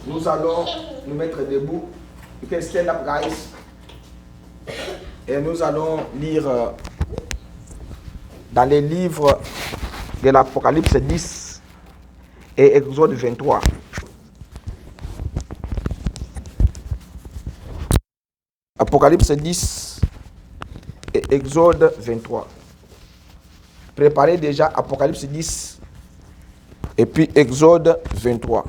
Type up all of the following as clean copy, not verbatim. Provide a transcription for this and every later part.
Nous allons nous mettre debout. You can stand up, guys. Et nous allons lire dans les livres de l'Apocalypse 10 et Exode 23. Apocalypse 10 et Exode 23. Préparez déjà Apocalypse 10 et puis Exode 23.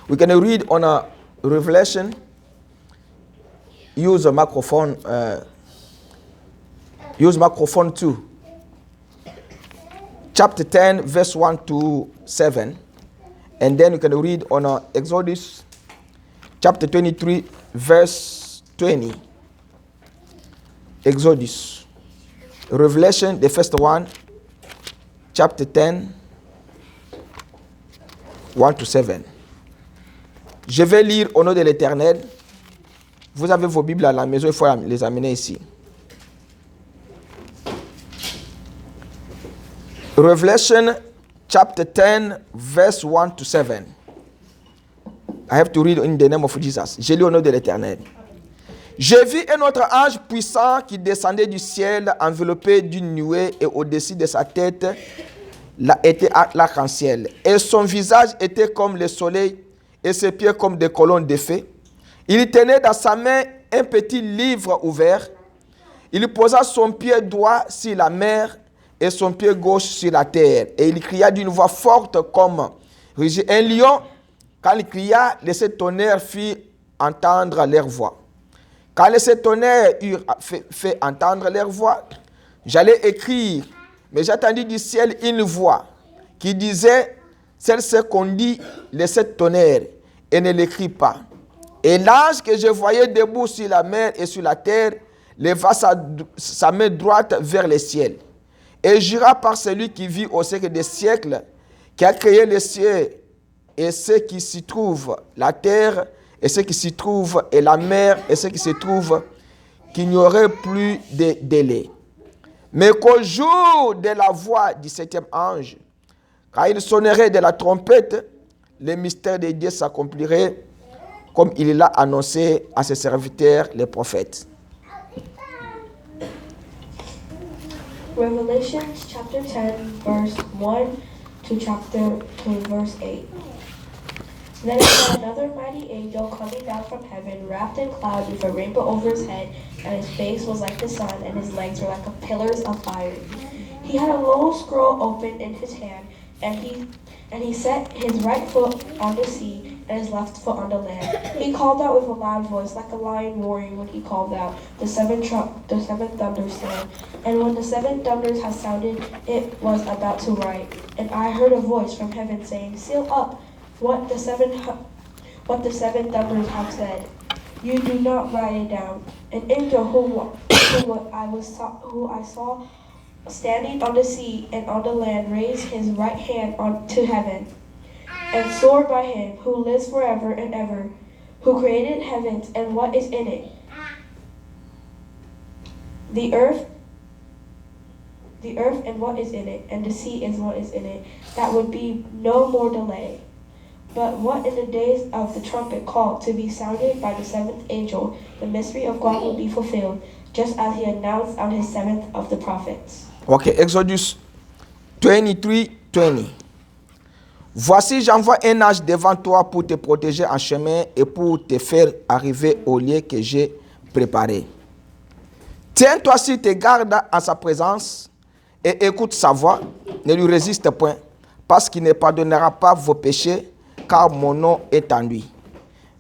We can read on a Revelation. Use a microphone. Use microphone 2. Chapter 10, verse 1 to 7. And then you can read on Exodus, chapter 23, verse 20. Exodus. Revelation, the first one, chapter 10, 1 to 7. Je vais lire au nom de l'Éternel. Vous avez vos Bibles à la maison, il faut les amener ici. Revelation chapter 10, verse 1 to 7. I have to read in the name of Jesus. Je lis au nom de l'Éternel. J'ai vu un autre ange puissant qui descendait du ciel, enveloppé d'une nuée, et au-dessus de sa tête était l'arc-en-ciel. Et son visage était comme le soleil, et ses pieds comme des colonnes de feu. Il tenait dans sa main un petit livre ouvert. Il posa son pied droit sur la mer et son pied gauche sur la terre. Et il cria d'une voix forte comme un lion. Quand il cria, les sept tonnerres firent entendre leur voix. Quand les sept tonnerres eurent fait entendre leur voix, j'allais écrire, mais j'entendis du ciel une voix qui disait, celle qu'on dit les sept tonnerres, et ne l'écrit pas. Et l'ange que je voyais debout sur la mer et sur la terre leva sa main droite vers le ciel. Et jura par celui qui vit au siècle des siècles, qui a créé les cieux et ce qui s'y trouve, la terre et ce qui s'y trouve, et la mer et ce qui s'y trouve, qu'il n'y aurait plus de délai. Mais qu'au jour de la voix du septième ange, quand il sonnerait de la trompette, le mystère de Dieu s'accomplirait comme il l'a annoncé à ses serviteurs, les prophètes. Revelation chapter 10, verse 1 to chapter 2, verse 8. Then I saw another mighty angel coming down from heaven, wrapped in clouds with a rainbow over his head, and his face was like the sun, and his legs were like pillars of fire. He had a little scroll open in his hand, and he set his right foot on the sea and his left foot on the land. He called out with a loud voice, like a lion roaring when he called out. The seven thunders sound. And when the seven thunders had sounded, it was about to write. And I heard a voice from heaven saying, seal up what the seven thunders have said. You do not write it down. An angel who I saw standing on the sea and on the land raised his right hand to heaven, and swore by him who lives forever and ever, who created heavens and what is in it, the earth and what is in it, and the sea and what is in it, that would be no more delay. But what in the days of the trumpet call to be sounded by the seventh angel, the mystery of God will be fulfilled, just as he announced on his seventh of the prophets. Okay, Exodus 23:20. Voici, j'envoie un ange devant toi pour te protéger en chemin et pour te faire arriver au lieu que j'ai préparé. Tiens-toi sur tes gardes en sa présence et écoute sa voix. Ne lui résiste point, parce qu'il ne pardonnera pas vos péchés, car mon nom est en lui.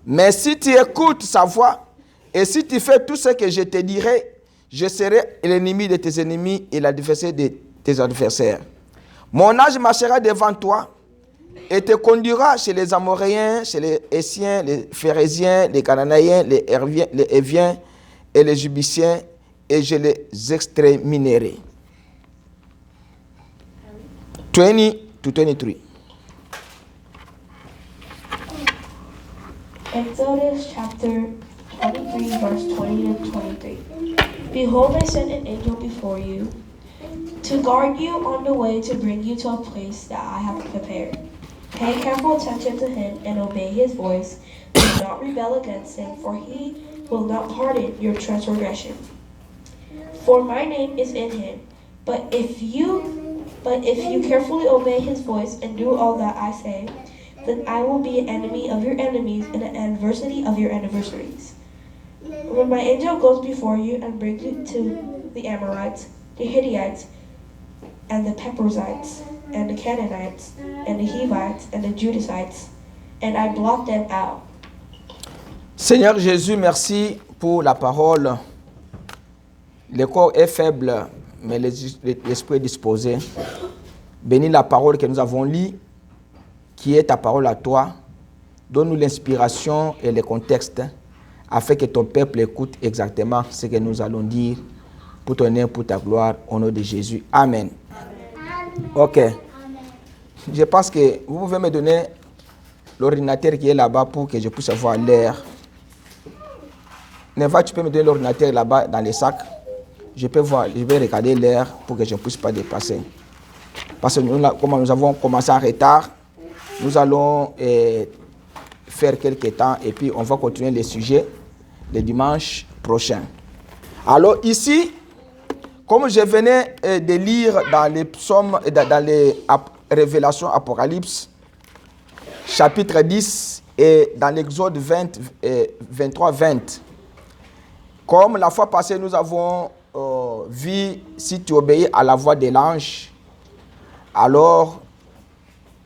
Mais si tu écoutes sa voix et si tu fais tout ce que je te dirai, je serai l'ennemi de tes ennemis et l'adversaire de tes adversaires. Mon ange marchera devant toi et te conduira chez les Amoréens, chez les Hessiens, les Phérésiens, les Cananéens, les Héviens et les Jubiciens, et je les exterminerai. 20 to 23. Exodus chapter 23, verse 20 to 23. Behold, I send an angel before you to guard you on the way to bring you to a place that I have prepared. Pay careful attention to him and obey his voice. Do not rebel against him, for he will not pardon your transgression. For my name is in him. But if you carefully obey his voice and do all that I say, then I will be an enemy of your enemies and an adversary of your adversaries. When my angel goes before you and brings you to the Amorites, the Hittites, and the Perizzites, and the Canaanites, and the Hivites, and the Jebusites, and I blot them out. Seigneur Jésus, merci pour la parole. Le corps est faible, mais l'esprit est disposé. Bénis la parole que nous avons lue, qui est ta parole à toi. Donne-nous l'inspiration et le contexte, afin que ton peuple écoute exactement ce que nous allons dire, pour ton nom, pour ta gloire, au nom de Jésus. Amen. Ok. Je pense que vous pouvez me donner l'ordinateur qui est là-bas pour que je puisse avoir l'air. Neva, tu peux me donner l'ordinateur là-bas dans les sacs. Je vais regarder l'air pour que je ne puisse pas dépasser. Parce que comme nous avons commencé en retard, nous allons faire quelques temps et puis on va continuer les sujets le dimanche prochain. Alors ici, comme je venais de lire dans les psaumes, dans les révélations Apocalypse, chapitre 10 et dans l'Exode 23-20, comme la fois passée nous avons vu, si tu obéis à la voix de l'ange, alors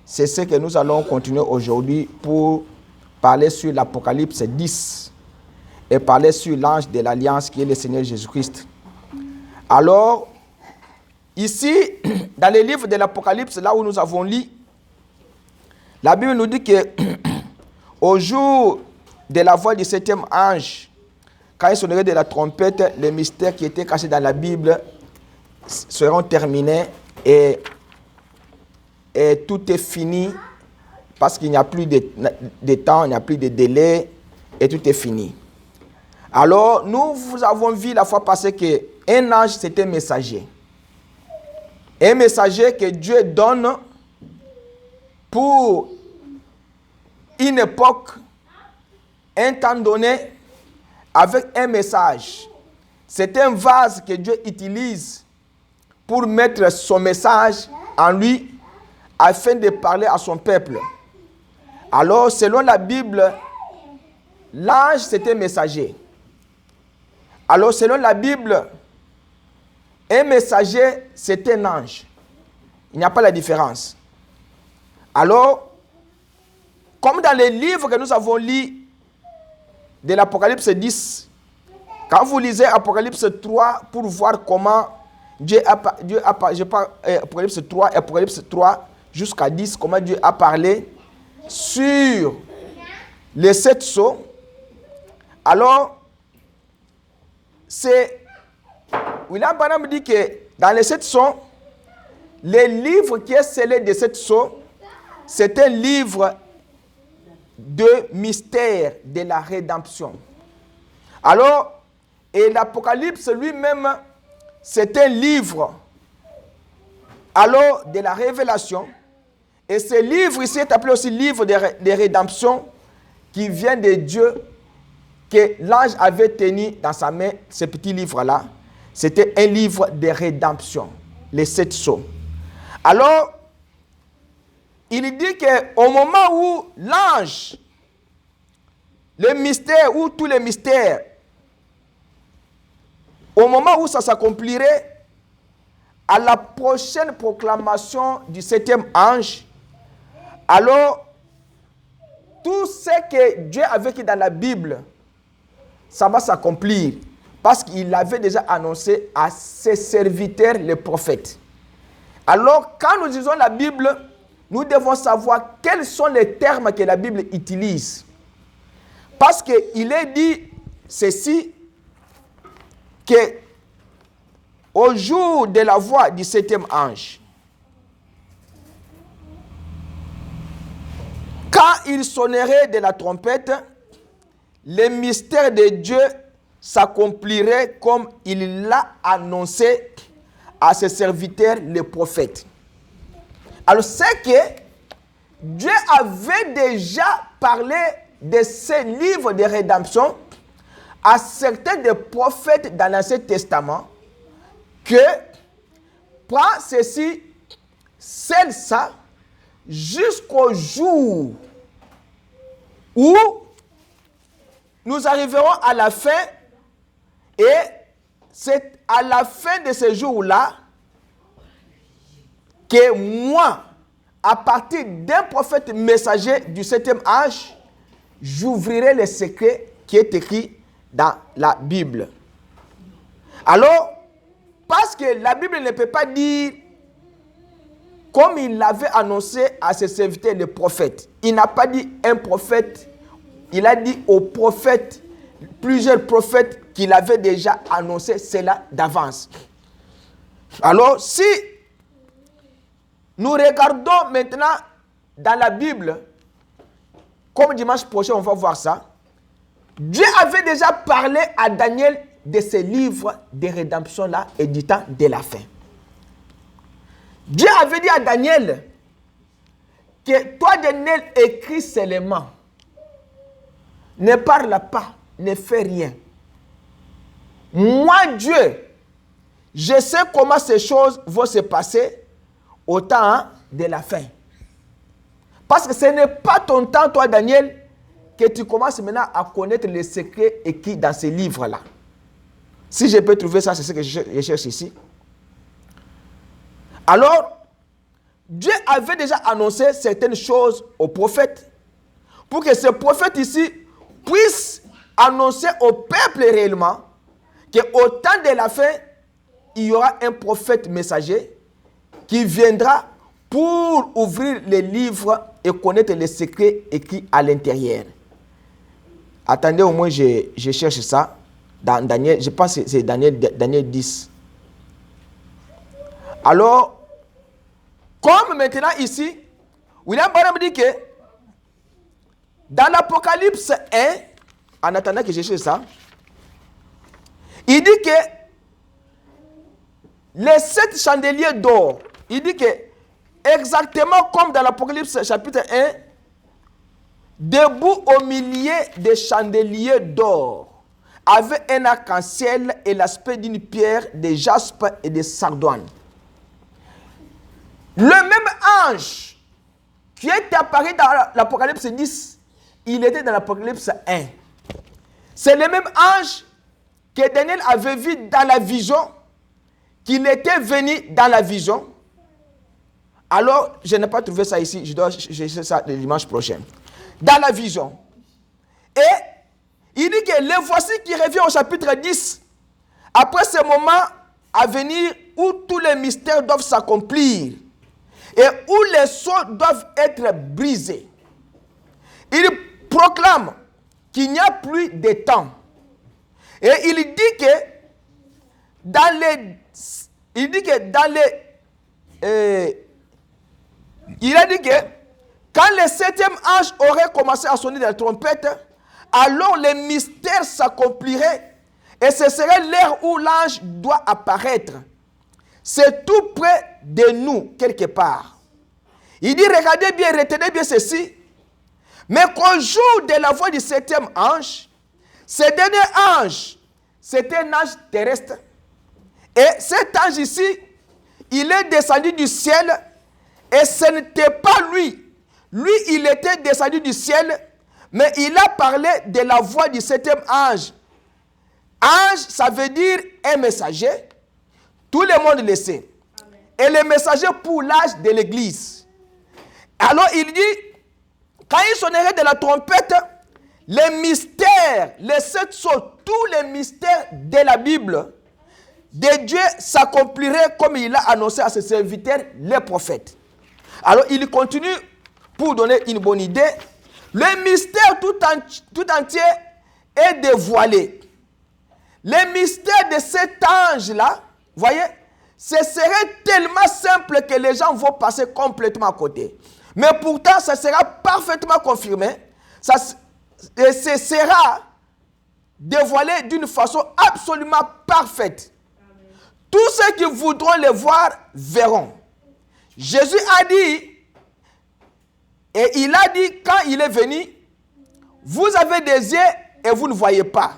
c'est ce que nous allons continuer aujourd'hui pour parler sur l'Apocalypse 10 et parler sur l'ange de l'Alliance qui est le Seigneur Jésus-Christ. Alors, ici, dans les livres de l'Apocalypse, là où nous avons lu, la Bible nous dit que au jour de la voix du septième ange, quand il sonnerait de la trompette, les mystères qui étaient cachés dans la Bible seront terminés et tout est fini parce qu'il n'y a plus de temps, il n'y a plus de délai et tout est fini. Alors, nous avons vu la fois passée qu'un ange, c'était un messager. Un messager que Dieu donne pour une époque, un temps donné, avec un message. C'est un vase que Dieu utilise pour mettre son message en lui afin de parler à son peuple. Alors, selon la Bible, l'ange, c'était un messager. Alors, selon la Bible, un messager, c'est un ange. Il n'y a pas la différence. Alors, comme dans les livres que nous avons lus de l'Apocalypse 10, quand vous lisez Apocalypse 3 pour voir comment Apocalypse 3 et Apocalypse 3 jusqu'à 10, comment Dieu a parlé sur les 7 sceaux, alors, William Branham dit que dans les 7 sceaux, le livre qui est scellé des 7 sceaux, c'est un livre de mystère de la rédemption. Alors, et l'Apocalypse lui-même, c'est un livre alors de la révélation. Et ce livre ici est appelé aussi livre de rédemption qui vient de Dieu, que l'ange avait tenu dans sa main, ce petit livre-là. C'était un livre de rédemption, les 7 sceaux. Alors, il dit qu'au moment où l'ange, le mystère, ou tous les mystères, au moment où ça s'accomplirait, à la prochaine proclamation du 7e ange, alors, tout ce que Dieu avait écrit dans la Bible, ça va s'accomplir. Parce qu'il avait déjà annoncé à ses serviteurs, les prophètes. Alors, quand nous lisons la Bible, nous devons savoir quels sont les termes que la Bible utilise. Parce qu'il est dit ceci, que au jour de la voix du 7e ange, quand il sonnerait de la trompette, le mystère de Dieu s'accomplirait comme il l'a annoncé à ses serviteurs, les prophètes. Alors, c'est que Dieu avait déjà parlé de ces livres de rédemption à certains des prophètes dans l'Ancien Testament que prend ceci, scelle ça, jusqu'au jour où nous arriverons à la fin, et c'est à la fin de ce jour-là que moi, à partir d'un prophète messager du 7e âge, j'ouvrirai le secret qui est écrit dans la Bible. Alors, parce que la Bible ne peut pas dire comme il l'avait annoncé à ses serviteurs, les prophètes. Il n'a pas dit un prophète, il a dit aux prophètes, plusieurs prophètes qu'il avait déjà annoncé cela d'avance. Alors, si nous regardons maintenant dans la Bible, comme dimanche prochain on va voir ça, Dieu avait déjà parlé à Daniel de ces livres de rédemption-là et du temps de la fin. Dieu avait dit à Daniel que toi, Daniel, écris seulement. Ne parle pas, ne fais rien. Moi, Dieu, je sais comment ces choses vont se passer au temps de la fin. Parce que ce n'est pas ton temps, toi, Daniel, que tu commences maintenant à connaître les secrets écrits dans ces livres-là. Si je peux trouver ça, c'est ce que je cherche ici. Alors, Dieu avait déjà annoncé certaines choses aux prophètes pour que ces prophètes ici puissent annoncer au peuple réellement qu'au temps de la fin, il y aura un prophète messager qui viendra pour ouvrir les livres et connaître les secrets écrits à l'intérieur. Attendez, au moins je cherche ça dans Daniel, je pense que c'est Daniel 10. Alors, comme maintenant ici, William Branham dit que dans l'Apocalypse 1, en attendant que je cherche ça, il dit que les 7 chandeliers d'or, il dit que exactement comme dans l'Apocalypse chapitre 1, debout au milieu des chandeliers d'or, avait un arc-en-ciel et l'aspect d'une pierre de jaspe et de sardoine. Le même ange qui est apparu dans l'Apocalypse 10, il était dans l'Apocalypse 1. C'est le même ange que Daniel avait vu dans la vision, qu'il était venu dans la vision. Alors, je n'ai pas trouvé ça ici, je dois chercher ça le dimanche prochain. Dans la vision. Et il dit que le voici qui revient au chapitre 10, après ce moment à venir où tous les mystères doivent s'accomplir et où les sceaux doivent être brisés. Il proclame qu'il n'y a plus de temps. Et il dit que dans les... Il dit que dans les... il a dit que quand le 7e ange aurait commencé à sonner de la trompette, alors les mystères s'accompliraient et ce serait l'heure où l'ange doit apparaître. C'est tout près de nous, quelque part. Il dit, regardez bien, retenez bien ceci. Mais qu'au jour de la voix du 7e ange, ce dernier ange, c'est un ange terrestre. Et cet ange ici, il est descendu du ciel et ce n'était pas lui. Lui, il était descendu du ciel, mais il a parlé de la voix du 7e ange. Ange, ça veut dire un messager. Tout le monde le sait. Amen. Et le messager pour l'âge de l'église. Alors il dit, quand il sonnerait de la trompette, les mystères, les 7 sceaux, tous les mystères de la Bible, de Dieu s'accompliraient comme il l'a annoncé à ses serviteurs, les prophètes. Alors il continue pour donner une bonne idée. Le mystère tout entier est dévoilé. Le mystère de cet ange-là, voyez, ce serait tellement simple que les gens vont passer complètement à côté. Mais pourtant, ça sera parfaitement confirmé. Et ce sera dévoilé d'une façon absolument parfaite. Amen. tous ceux qui voudront le voir verront. Jésus a dit, et il a dit quand il est venu, vous avez des yeux et vous ne voyez pas.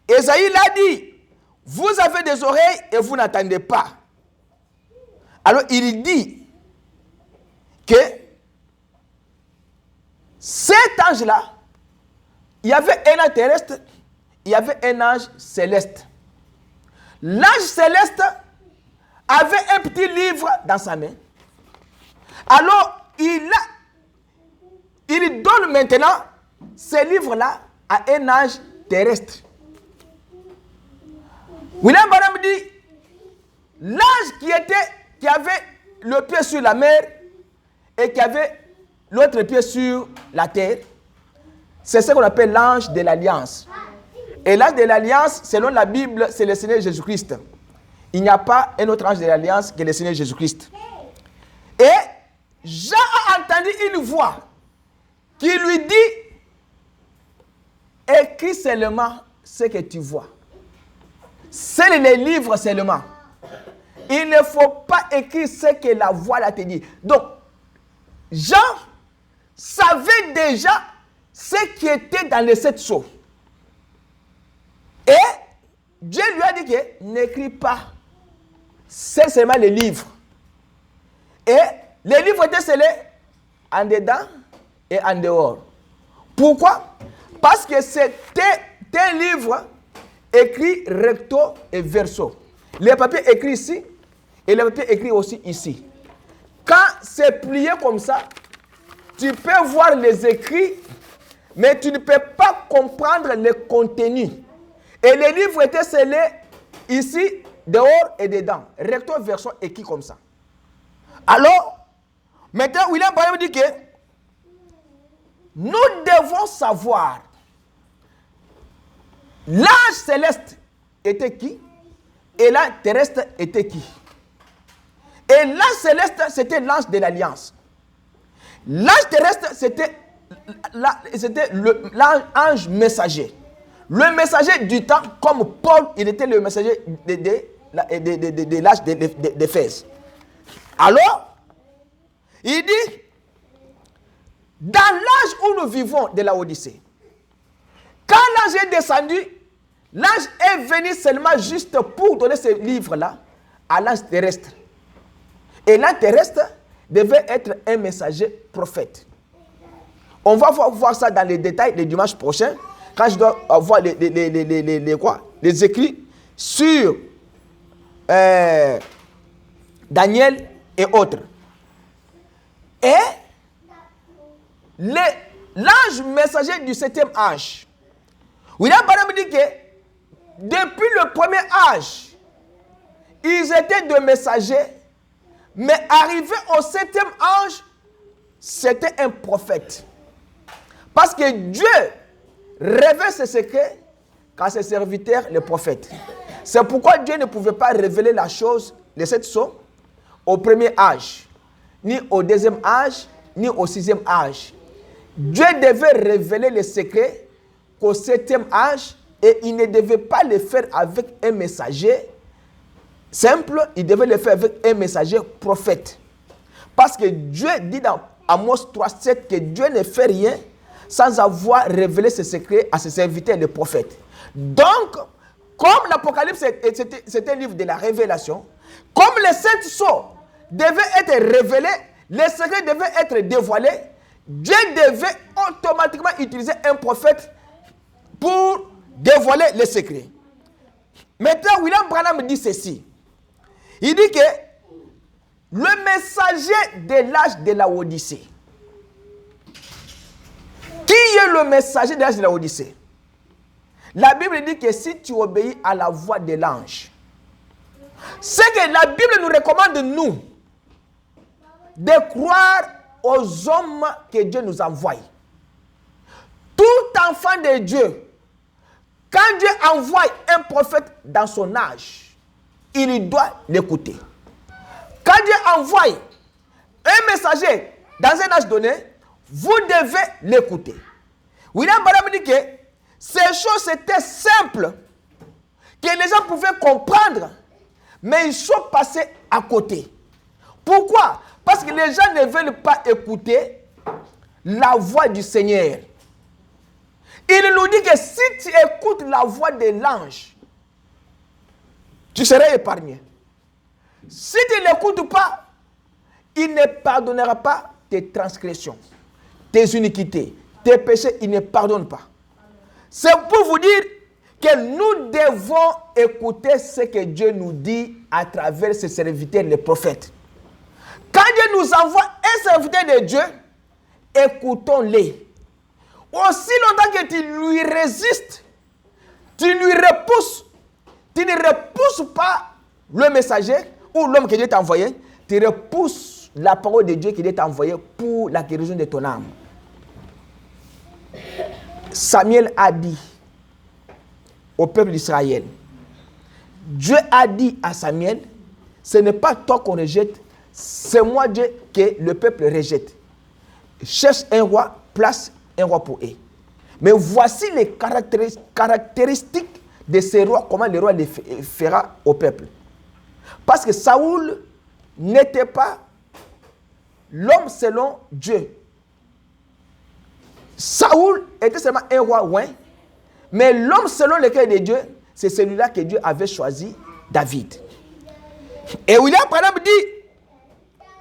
Ésaïe l'a dit, vous avez des oreilles et vous n'entendez pas. Alors il dit que cet ange-là, il y avait un ange terrestre, il y avait un ange céleste. L'ange céleste avait un petit livre dans sa main. Alors il donne maintenant ce livre-là à un ange terrestre. William Branham dit, l'ange qui avait le pied sur la mer et qui avait l'autre pied sur la terre, c'est ce qu'on appelle l'ange de l'alliance. Et l'ange de l'alliance, selon la Bible, c'est le Seigneur Jésus-Christ. Il n'y a pas un autre ange de l'alliance que le Seigneur Jésus-Christ. Et Jean a entendu une voix qui lui dit, écris seulement ce que tu vois. C'est les livres seulement. Il ne faut pas écrire ce que la voix te dit. Donc, Jean savait déjà ce qui était dans les 7 sceaux. Et Dieu lui a dit que n'écris pas. C'est seulement les livres. Et les livres étaient scellés en dedans et en dehors. Pourquoi? Parce que c'était un livre écrit recto et verso. Les papiers écrits ici et les papiers écrits aussi ici. Quand c'est plié comme ça, tu peux voir les écrits, mais tu ne peux pas comprendre le contenu. Et les livres étaient scellés ici, dehors et dedans. Recto verso écrit comme ça. Alors, maintenant, William Branham dit que nous devons savoir l'ange céleste était qui et l'ange terrestre était qui. Et l'ange céleste, c'était l'ange de l'alliance. L'ange terrestre, c'était l'ange messager. Le messager du temps, comme Paul, il était le messager de l'âge d'Éphèse. Alors, il dit, dans l'âge où nous vivons de la Odyssée, quand l'ange est descendu, l'ange est venu seulement juste pour donner ce livre-là à l'ange terrestre. Et l'ange terrestre devait être un messager prophète. On va voir ça dans les détails le dimanche prochain, quand je dois avoir les écrits sur Daniel et autres. Et l'ange messager du 7e âge, William Branham dit que depuis le premier âge, ils étaient de messagers, mais arrivé au 7e âge, c'était un prophète. Parce que Dieu révèle ses secrets qu'à ses serviteurs, les prophètes. C'est pourquoi Dieu ne pouvait pas révéler la chose, les 7 sceaux, au premier âge, ni au 2e âge, ni au 6e âge. Dieu devait révéler les secrets qu'au 7e âge, et il ne devait pas le faire avec un messager simple, il devait le faire avec un messager prophète. Parce que Dieu dit dans Amos 3:7 que Dieu ne fait rien sans avoir révélé ses secrets à ses serviteurs, les prophètes. Donc, comme l'Apocalypse c'était un livre de la révélation, comme les 7 sceaux devaient être révélés, les secrets devaient être dévoilés, Dieu devait automatiquement utiliser un prophète pour dévoiler les secrets. Maintenant, William Branham dit ceci. Il dit que le messager de l'âge de la Odyssée. Qui est le messager de l'âge de la Odyssée? La Bible dit que si tu obéis à la voix de l'ange, c'est que la Bible nous recommande, nous, de croire aux hommes que Dieu nous envoie. Tout enfant de Dieu, quand Dieu envoie un prophète dans son âge, il doit l'écouter. Quand Dieu envoie un messager dans un âge donné, vous devez l'écouter. William Branham dit que ces choses étaient simples, que les gens pouvaient comprendre, mais ils sont passés à côté. Pourquoi? Parce que les gens ne veulent pas écouter la voix du Seigneur. Il nous dit que si tu écoutes la voix de l'ange, tu seras épargné. Si tu ne l'écoutes pas, il ne pardonnera pas tes transgressions, tes iniquités, tes péchés, il ne pardonne pas. C'est pour vous dire que nous devons écouter ce que Dieu nous dit à travers ses serviteurs, les prophètes. Quand Dieu nous envoie un serviteur de Dieu, écoutons-les. Aussi longtemps que tu lui résistes, tu lui repousses, tu ne repousses pas le messager ou l'homme que Dieu t'a envoyé, tu repousses la parole de Dieu qui Dieu t'a envoyé pour la guérison de ton âme. Samuel a dit au peuple d'Israël, Dieu a dit à Samuel, ce n'est pas toi qu'on rejette, c'est moi Dieu que le peuple rejette. Cherche un roi, place un roi pour eux. Mais voici les caractéristiques de ces rois, comment le roi les fera au peuple. Parce que Saoul n'était pas l'homme selon Dieu. Saoul était seulement un roi, ouais, mais l'homme selon le cœur de Dieu, c'est celui-là que Dieu avait choisi, David. Et William Branham dit,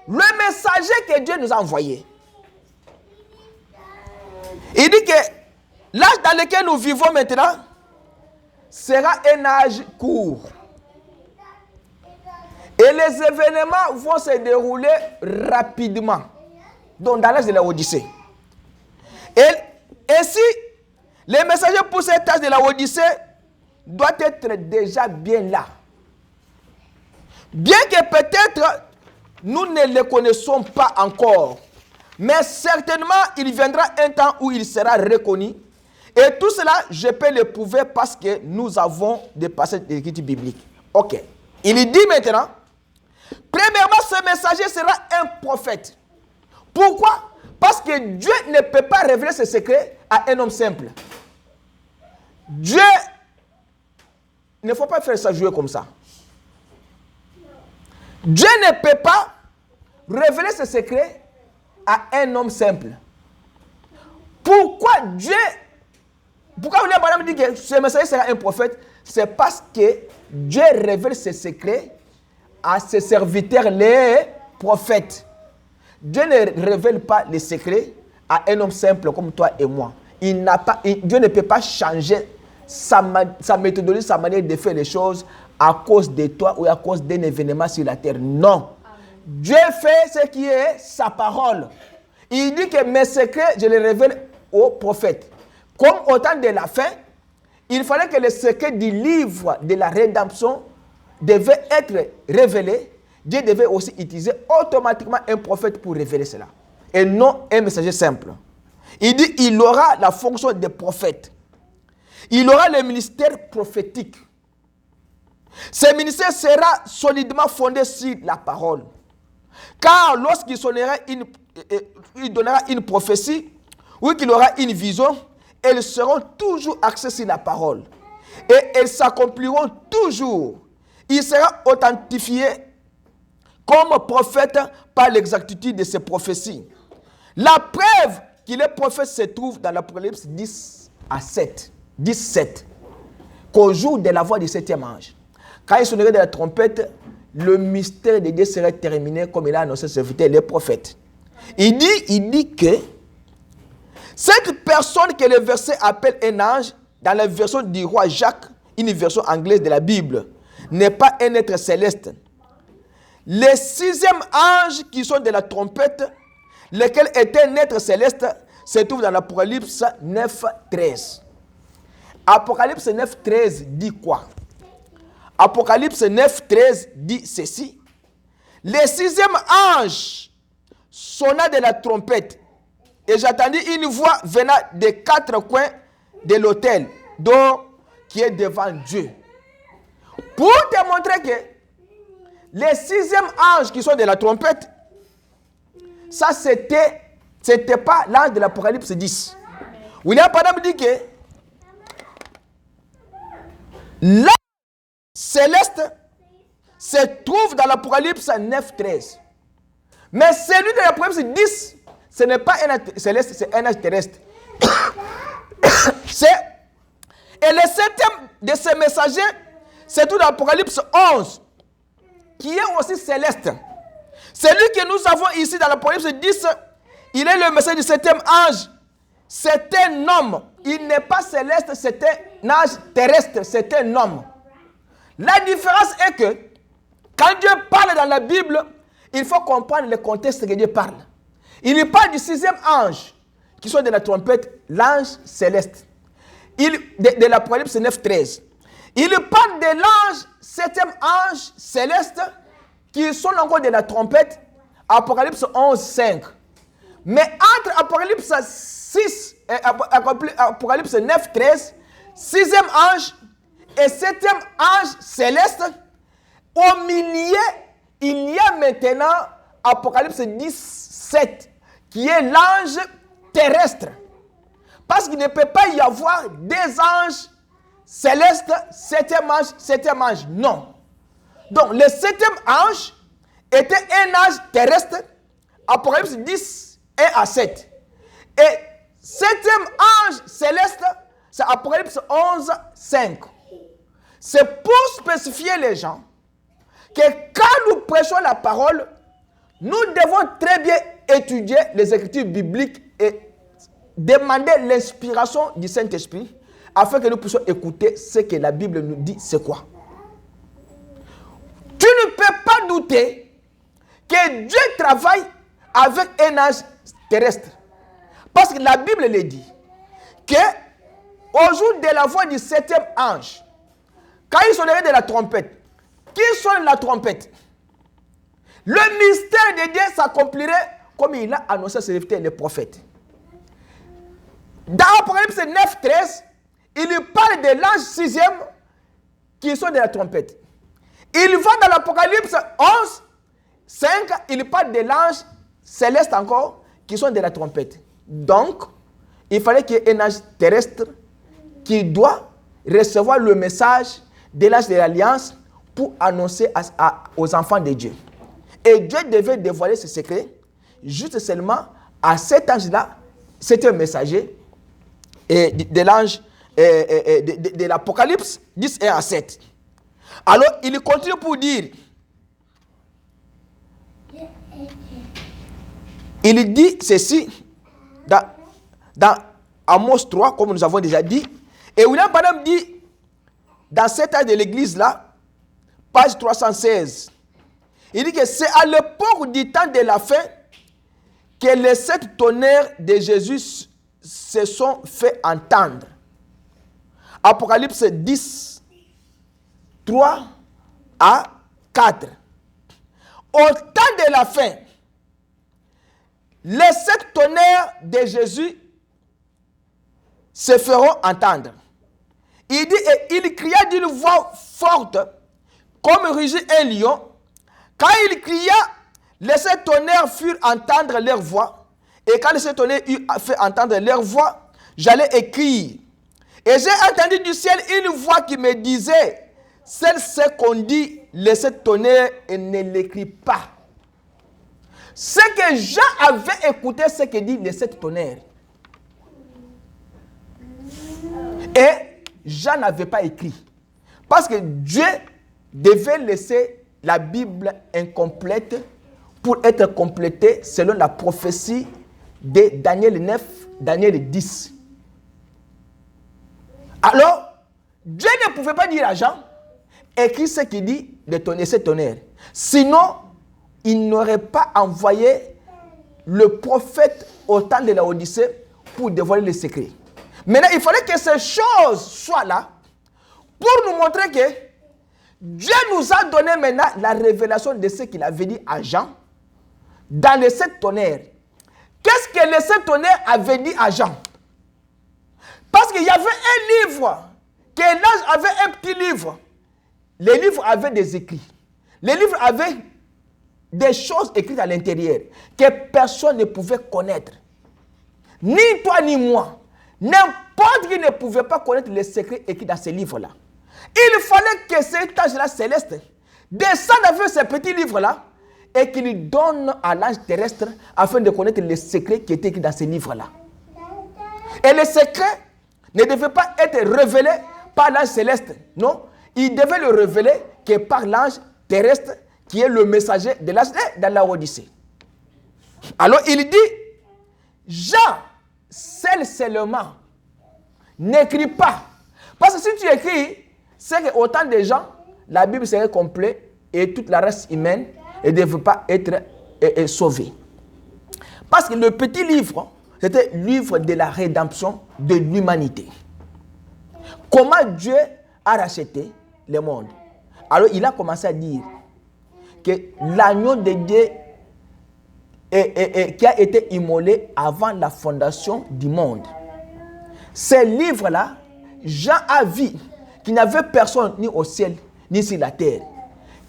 le messager que Dieu nous a envoyé, il dit que l'âge dans lequel nous vivons maintenant sera un âge court. Et les événements vont se dérouler rapidement. Donc dans l'âge de la Odyssée. Et si les messagers pour cet âge de la Odyssée doivent être déjà bien là. Bien que peut-être nous ne les connaissons pas encore. Mais certainement, il viendra un temps où il sera reconnu. Et tout cela, je peux le prouver parce que nous avons des passages d'écriture biblique. Ok. Il dit maintenant, premièrement, ce messager sera un prophète. Pourquoi? Parce que Dieu ne peut pas révéler ses secrets à un homme simple. Dieu, il ne faut pas faire ça jouer comme ça. Dieu ne peut pas révéler ses secrets à un homme simple. Pourquoi William Branham dit que ce messager sera un prophète? C'est parce que Dieu révèle ses secrets à ses serviteurs, les prophètes. Dieu ne révèle pas les secrets à un homme simple comme toi et moi. Dieu ne peut pas changer sa méthodologie, sa manière de faire les choses à cause de toi ou à cause d'un événement sur la terre. Non. Dieu fait ce qui est sa parole. Il dit que mes secrets, je les révèle aux prophètes. Comme au temps de la fin, il fallait que les secrets du livre de la rédemption devaient être révélés. Dieu devait aussi utiliser automatiquement un prophète pour révéler cela. Et non un messager simple. Il dit il aura la fonction de prophète. Il aura le ministère prophétique. Ce ministère sera solidement fondé sur la parole. Car lorsqu'il donnera une prophétie ou qu'il aura une vision, elles seront toujours axées sur la parole. Et elles s'accompliront toujours. Il sera authentifié comme prophète par l'exactitude de ses prophéties. La preuve qu'il est prophète se trouve dans l'Apocalypse 17, qu'au jour de la voix du 7e ange, quand il sonnerait de la trompette, le mystère de Dieu serait terminé comme il a annoncé ce serviteur, les prophètes. Il dit que cette personne que le verset appelle un ange, dans la version du roi Jacques, une version anglaise de la Bible, n'est pas un être céleste. Les 6e anges qui sont de la trompette, lequel est un être céleste, se trouve dans l'Apocalypse 9:13. Apocalypse 9:13 dit quoi? Apocalypse 9:13 dit ceci. Les 6e ange sonna de la trompette et j'attendis une voix venant des 4 coins de l'autel d'or qui est devant Dieu. Pour te montrer que les 6e anges qui sont de la trompette, ça c'était pas l'ange de l'Apocalypse 10. William Branham dit que l'ange céleste se trouve dans l'Apocalypse 9, 13. Mais celui de l'Apocalypse 10, ce n'est pas un ange céleste, c'est un ange terrestre. Et le septième de ces messagers, c'est tout dans l'Apocalypse 11, qui est aussi céleste. Celui que nous avons ici dans l'Apocalypse 10, il est le messager du septième ange. C'est un homme. Il n'est pas céleste, c'est un ange terrestre, c'est un homme. La différence est que, quand Dieu parle dans la Bible, il faut comprendre le contexte que Dieu parle. Il parle du sixième ange, qui sont de la trompette, l'ange céleste. De l'Apocalypse 9, 13. Il parle de l'ange, septième ange céleste, qui sont encore de la trompette, Apocalypse 11, 5. Mais entre Apocalypse 6 et Apocalypse 9, 13, sixième ange et septième ange céleste, au milieu, il y a maintenant Apocalypse 10, 7, qui est l'ange terrestre. Parce qu'il ne peut pas y avoir des anges célestes, septième ange, non. Donc, le septième ange était un ange terrestre, Apocalypse 10, 1 à 7. Et septième ange céleste, c'est Apocalypse 11, 5. C'est pour spécifier les gens que quand nous prêchons la parole, nous devons très bien étudier les écritures bibliques et demander l'inspiration du Saint-Esprit afin que nous puissions écouter ce que la Bible nous dit, c'est quoi. Tu ne peux pas douter que Dieu travaille avec un ange terrestre. Parce que la Bible le dit que au jour de la voix du septième ange, quand il sonnerait de la trompette, qui sonne la trompette? Le mystère de Dieu s'accomplirait comme il a annoncé à ses serviteurs les prophètes. Dans Apocalypse 9, 13, il parle de l'ange sixième qui sonne de la trompette. Il va dans l'Apocalypse 11, 5, il parle de l'ange céleste encore qui sonne de la trompette. Donc, il fallait qu'il y ait un ange terrestre qui doit recevoir le message de l'ange de l'Alliance pour annoncer aux enfants de Dieu. Et Dieu devait dévoiler ce secret juste seulement à cet ange-là, c'était un messager de l'ange de l'Apocalypse 10, 1 à 7. Alors, il continue pour dire, il dit ceci dans Amos 3, comme nous avons déjà dit, et William Branham dit, dans cet âge de l'église-là, page 316, il dit que c'est à l'époque du temps de la fin que les 7 tonnerres de Jésus se sont fait entendre. Apocalypse 10, 3 à 4. Au temps de la fin, les 7 tonnerres de Jésus se feront entendre. Il dit, et il cria d'une voix forte, comme rugit un lion. Quand il cria, les 7 tonnerres furent entendre leur voix. Et quand les 7 tonnerres eurent fait entendre leur voix, j'allais écrire. Et j'ai entendu du ciel une voix qui me disait, c'est ce qu'on dit, les 7 tonnerres, et ne l'écrit pas. Ce que Jean avait écouté, ce que dit les 7 tonnerres. Et Jean n'avait pas écrit. Parce que Dieu devait laisser la Bible incomplète pour être complétée selon la prophétie de Daniel 9, Daniel 10. Alors, Dieu ne pouvait pas dire à Jean, écris ce qu'il dit de tonnerre, ces tonnerres. Sinon, il n'aurait pas envoyé le prophète au temps de la Odyssée pour dévoiler les secrets. Maintenant, il fallait que ces choses soient là pour nous montrer que Dieu nous a donné maintenant la révélation de ce qu'il avait dit à Jean dans les 7 tonnerres. Qu'est-ce que les 7 tonnerres avaient dit à Jean? Parce qu'il y avait un livre, que l'ange avait un petit livre. Les livres avaient des écrits. Les livres avaient des choses écrites à l'intérieur que personne ne pouvait connaître. Ni toi ni moi. N'importe qui ne pouvait pas connaître les secrets écrits dans ces livres-là. Il fallait que cet ange-là céleste descend avec ces petits livres-là et qu'il donne à l'ange terrestre afin de connaître les secrets qui étaient écrits dans ces livres-là. Et les secrets ne devaient pas être révélés par l'ange céleste. Non, il devait le révéler que par l'ange terrestre qui est le messager de l'ange dans la Odyssée. Alors il dit, Jean, seul seulement, n'écris pas. Parce que si tu écris, c'est qu'autant de gens, la Bible serait complète et toute la race humaine ne devait pas être sauvée. Parce que le petit livre, c'était le livre de la rédemption de l'humanité. Comment Dieu a racheté le monde. Alors il a commencé à dire que l'agneau de Dieu qui a été immolé avant la fondation du monde. Ces livres-là, Jean a vu qu'il n'y avait personne ni au ciel ni sur la terre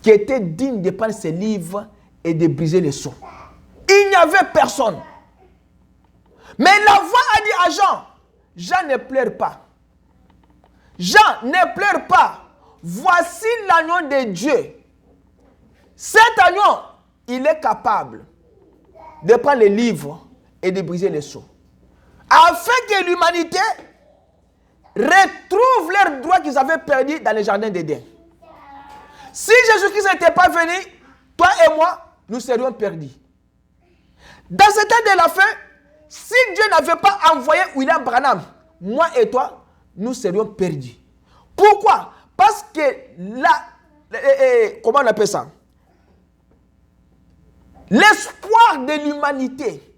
qui était digne de prendre ces livres et de briser les sceaux. Il n'y avait personne. Mais la voix a dit à Jean, Jean ne pleure pas. Jean ne pleure pas. Voici l'agneau de Dieu. Cet agneau, il est capable de prendre les livres et de briser les sceaux. Afin que l'humanité retrouve leurs droits qu'ils avaient perdus dans le jardin d'Éden. Si Jésus-Christ n'était pas venu, toi et moi, nous serions perdus. Dans ce temps de la fin, si Dieu n'avait pas envoyé William Branham, moi et toi, nous serions perdus. Pourquoi? Parce que comment on appelle ça? L'espoir de l'humanité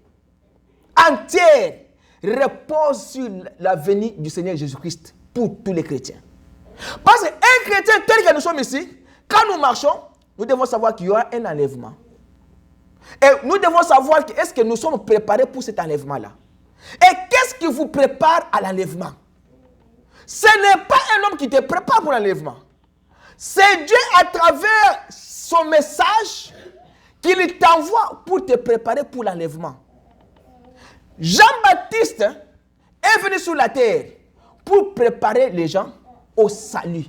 entière repose sur la venue du Seigneur Jésus-Christ pour tous les chrétiens. Parce qu'un chrétien tel que nous sommes ici, quand nous marchons, nous devons savoir qu'il y aura un enlèvement. Et nous devons savoir que est-ce que nous sommes préparés pour cet enlèvement-là. Et qu'est-ce qui vous prépare à l'enlèvement? Ce n'est pas un homme qui te prépare pour l'enlèvement. C'est Dieu à travers son message qu'il t'envoie pour te préparer pour l'enlèvement. Jean-Baptiste est venu sur la terre pour préparer les gens au salut,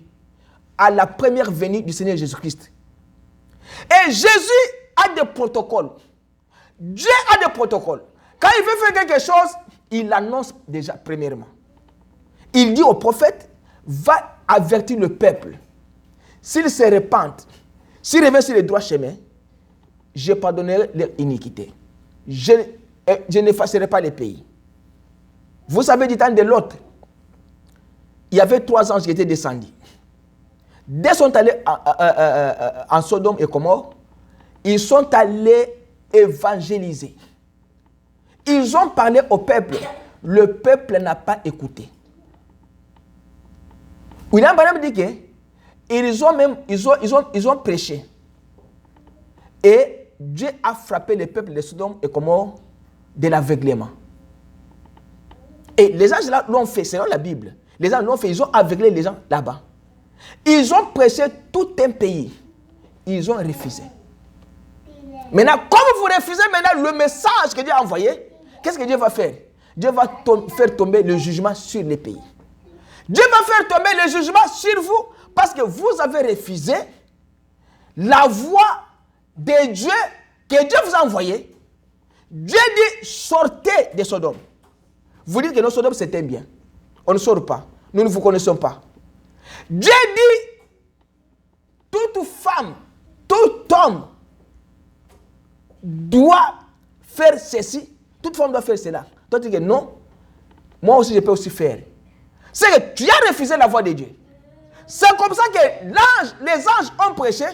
à la première venue du Seigneur Jésus-Christ. Et Jésus a des protocoles. Dieu a des protocoles. Quand il veut faire quelque chose, il l'annonce déjà premièrement. Il dit au prophète, va avertir le peuple. S'ils se repentent, s'ils reviennent sur le droit chemin, je pardonnerai leur iniquité. Je n'effacerai pas les pays. Vous savez, du temps de Lot, il y avait 3 anges qui étaient descendus. Dès qu'ils sont allés en Sodome et Gomorrhe, ils sont allés évangéliser. Ils ont parlé au peuple. Le peuple n'a pas écouté. William Branham dit qu'ils ont prêché. Et Dieu a frappé le peuple de Sodome et Gomorrhe de l'aveuglement. Et les anges là l'ont fait, selon la Bible. Les anges l'ont fait, ils ont aveuglé les gens là-bas. Ils ont prêché tout un pays. Ils ont refusé. Maintenant, comme vous refusez maintenant le message que Dieu a envoyé, qu'est-ce que Dieu va faire? Dieu va faire tomber le jugement sur les pays. Dieu va faire tomber le jugement sur vous parce que vous avez refusé la voix de Dieu que Dieu vous a envoyé. Dieu dit sortez de Sodome. Vous dites que nos Sodome c'était bien. On ne sort pas. Nous ne vous connaissons pas. Dieu dit toute femme, tout homme doit faire ceci. Toute femme doit faire cela. Toi tu dis que non. Moi aussi je peux aussi faire. C'est que tu as refusé la voix de Dieu. C'est comme ça que les anges ont prêché.